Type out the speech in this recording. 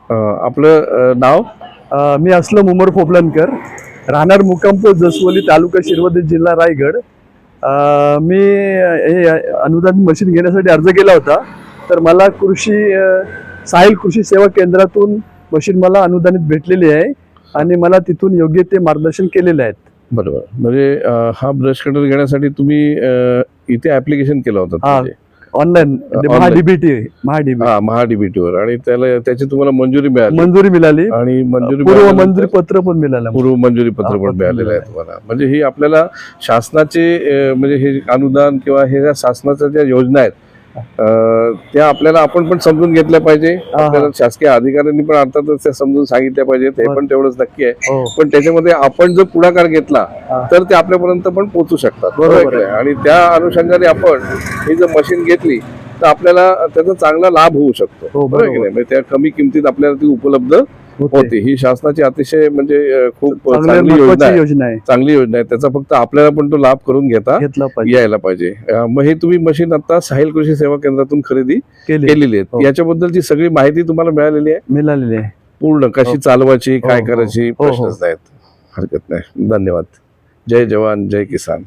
आपलं नाव? मी असलम उमर पोपलनकर, राहणार मुक्काम पोस्ट जसवली, तालुका शिरवली, जिल्हा रायगड. मी हे अनुदानित मशीन घेण्यासाठी अर्ज केला होता. तर मला साहिल कृषी सेवा केंद्रातून मशीन मला अनुदानित भेटलेली आहे आणि मला तिथून योग्य ते मार्गदर्शन केलेले आहेत. बरोबर. म्हणजे हा ब्रश कटर घेण्यासाठी तुम्ही इथे ऍप्लिकेशन केलं होतं ऑनलाईन महाडीबीटी वर, आणि त्याची तुम्हाला मंजुरी मिळाली आणि पूर्व मंजुरी पत्र पण मिळालं. पूर्व मंजुरी पत्र पण मिळालेलं आहे तुम्हाला. म्हणजे ही आपल्याला शासनाचे म्हणजे हे अनुदान किंवा हे ज्या शासनाच्या ज्या योजना आहेत त्या आपल्याला आपण पण समजून घेतल्या पाहिजे. आपल्याला शासकीय अधिकाऱ्यांनी पण अर्थातच त्या समजून सांगितल्या पाहिजेत, हे पण तेवढंच नक्की आहे. पण त्याच्यामध्ये आपण जर पुढाकार घेतला तर ते आपल्यापर्यंत पण पोहोचू शकतात. बरोबर आहे. आणि त्या अनुषंगाने आपण ही जर मशीन घेतली तर आपल्याला त्याचा चांगला लाभ होऊ शकतो. बरोबर की नाही? म्हणजे त्या कमी किमतीत आपल्याला ती उपलब्ध होती. ही शासनाची अतिशय म्हणजे खूप चांगली योजना आहे. त्याचा फक्त आपल्याला पण तो लाभ करून घेता यायला पाहिजे. मग हे तुम्ही मशीन आता साहिल कृषी सेवा केंद्रातून खरेदी केलेली आहे. याच्याबद्दलची सगळी माहिती तुम्हाला मिळालेली आहे पूर्ण, कशी चालवायची, काय करायची, प्रश्नच नाहीत. हरकत नाही. धन्यवाद. जय जवान जय किसान.